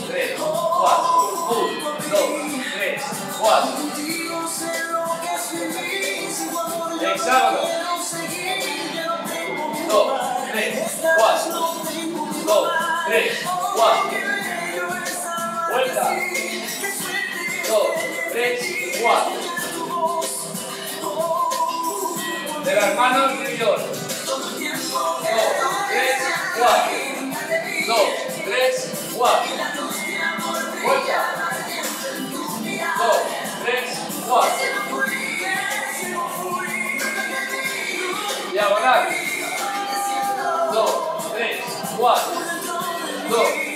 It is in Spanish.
3, 4, 1, 2, 3, 4. Hexágono. 2, 3, 4. 2, 3, 4. Vuelta. 2, 3, 4. De las manos interior. 2, 3, 4. 2, 3, 4. Vuelta. 2, 3, 4. Diagonal. 2, 3, 4. 2,